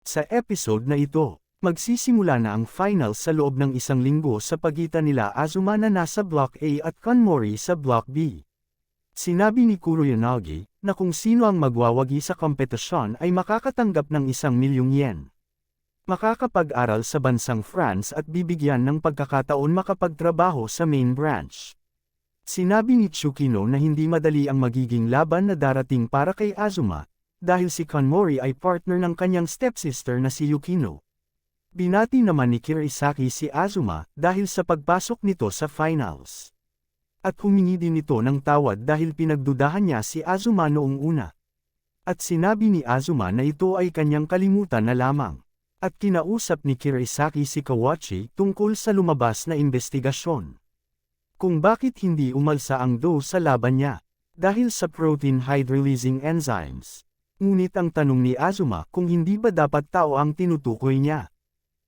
Sa episode na ito, magsisimula na ang final sa loob ng isang linggo sa pagitan nila Azuma na nasa Block A at Kanmori sa Block B. Sinabi ni Kuroyanagi na kung sino ang magwawagi sa kompetisyon ay makakatanggap ng 1,000,000 yen. Makakapag-aral sa bansang France at bibigyan ng pagkakataon makapagtrabaho sa main branch. Sinabi ni Tsukino na hindi madali ang magiging laban na darating para kay Azuma, dahil si Kanmori ay partner ng kanyang stepsister na si Yukino. Binati naman ni Kirisaki si Azuma dahil sa pagpasok nito sa finals. At humingi din ito ng tawad dahil pinagdudahan niya si Azuma noong una. At sinabi ni Azuma na ito ay kanyang kalimutan na lamang. At kinausap ni Kirisaki si Kawachi tungkol sa lumabas na investigasyon. Kung bakit hindi umalsa ang Do sa laban niya, dahil sa protein hydrolysing enzymes. Ngunit ang tanong ni Azuma kung hindi ba dapat tao ang tinutukoy niya.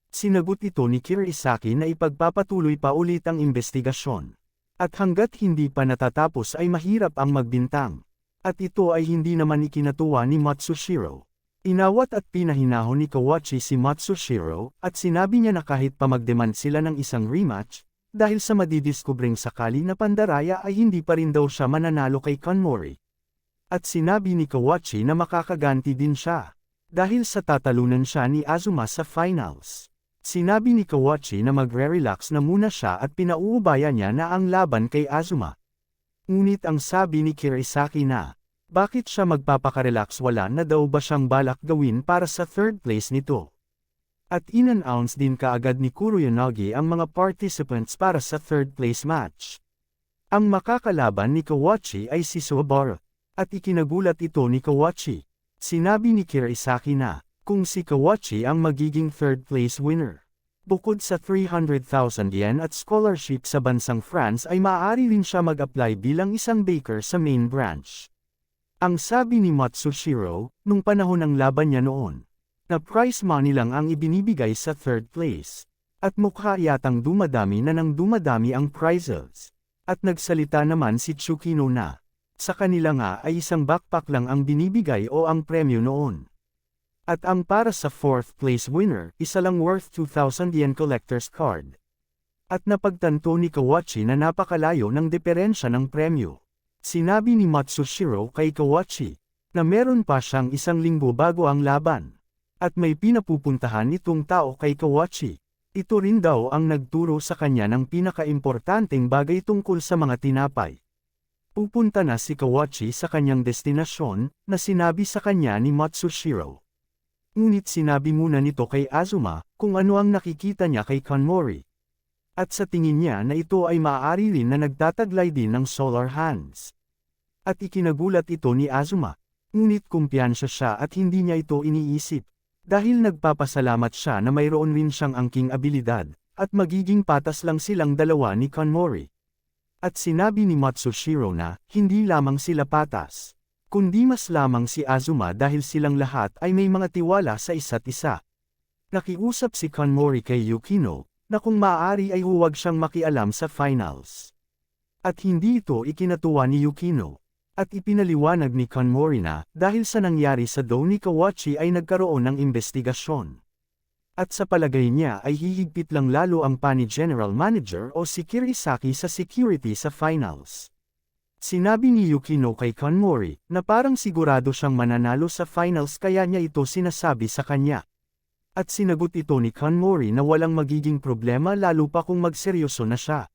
Sinagot ito ni Kirisaki na ipagpapatuloy pa ulit ang investigasyon. At hanggat hindi pa natatapos ay mahirap ang magbintang. At ito ay hindi naman ikinatuwa ni Matsushiro. Inawat at pinahinahon ni Kawachi si Matsushiro at sinabi niya na kahit pa magdemand sila ng isang rematch, dahil sa madidiskubreng sakali na pandaraya ay hindi pa rin daw siya mananalo kay Kanmori. At sinabi ni Kawachi na makakaganti din siya, dahil sa tatalunan siya ni Azuma sa finals. Sinabi ni Kawachi na magre-relax na muna siya at pinauubaya niya na ang laban kay Azuma. Ngunit ang sabi ni Kirisaki na, bakit siya magpapakarelax, wala na daw ba siyang balak gawin para sa third place nito? At in-announce din kaagad ni Kuroyanagi ang mga participants para sa third place match. Ang makakalaban ni Kawachi ay si Suwabara. At ikinagulat ito ni Kawachi. Sinabi ni Kirisaki na, kung si Kawachi ang magiging third place winner. Bukod sa 300,000 yen at scholarship sa bansang France ay maaari rin siya mag-apply bilang isang baker sa main branch. Ang sabi ni Matsushiro, nung panahon ng laban niya noon, na prize money lang ang ibinibigay sa third place. At mukha yatang dumadami na ng dumadami ang prizes. At nagsalita naman si Tsukino na, sa kanila nga ay isang backpack lang ang binibigay o ang premyo noon. At ang para sa fourth place winner, isa lang worth 2,000 yen collector's card. At napagtanto ni Kawachi na napakalayo ng diferensya ng premyo. Sinabi ni Matsushiro kay Kawachi, na meron pa siyang 1 linggo bago ang laban. At may pinapupuntahan itong tao kay Kawachi. Ito rin daw ang nagturo sa kanya ng pinakaimportanteng bagay tungkol sa mga tinapay. Pupunta na si Kawachi sa kanyang destinasyon, na sinabi sa kanya ni Matsushiro. Ngunit sinabi muna nito kay Azuma, kung ano ang nakikita niya kay Kanmori. At sa tingin niya na ito ay maaari rin na nagtataglay din ng Solar Hands. At ikinagulat ito ni Azuma. Ngunit kumpiyansa siya at hindi niya ito iniisip. Dahil nagpapasalamat siya na mayroon rin siyang angking abilidad, at magiging patas lang silang dalawa ni Kanmori. At sinabi ni Matsushiro na, hindi lamang sila patas. Kundi mas lamang si Azuma dahil silang lahat ay may mga tiwala sa isa't isa. Nakiusap si Kanmori kay Yukino, na kung maaari ay huwag siyang makialam sa finals. At hindi ito ikinatuwa ni Yukino. At ipinaliwanag ni Kanmori na, dahil sa nangyari sa Do ni Kawachi ay nagkaroon ng investigasyon. At sa palagay niya ay hihigpit lang lalo ang pa ni General Manager o si Kirisaki sa security sa finals. Sinabi ni Yukino kay Kanmori, na parang sigurado siyang mananalo sa finals kaya niya ito sinasabi sa kanya. At sinagot ito ni Kanmori na walang magiging problema lalo pa kung magseryoso na siya.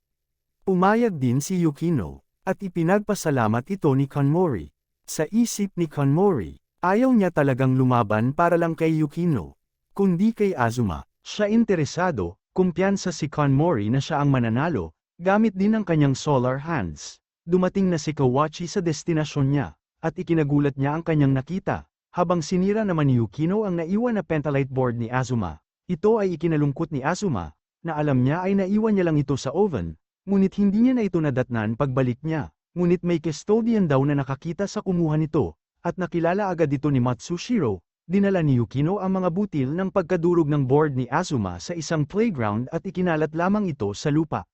Pumayag din si Yukino, at ipinagpasalamat ito ni Kanmori. Sa isip ni Kanmori, ayaw niya talagang lumaban para lang kay Yukino, kundi kay Azuma. Siya interesado, kumpiyansa si Kanmori na siya ang mananalo, gamit din ang kanyang Solar Hands. Dumating na si Kawachi sa destinasyon niya, at ikinagulat niya ang kanyang nakita, habang sinira naman ni Yukino ang naiwan na Pentalite board ni Azuma. Ito ay ikinalungkot ni Azuma, na alam niya ay naiwan niya lang ito sa oven, ngunit hindi niya na ito nadatnan pagbalik niya, ngunit may custodian daw na nakakita sa kumuha nito, at nakilala agad ito ni Matsushiro. Dinala ni Yukino ang mga butil ng pagkadurog ng board ni Azuma sa isang playground at ikinalat lamang ito sa lupa.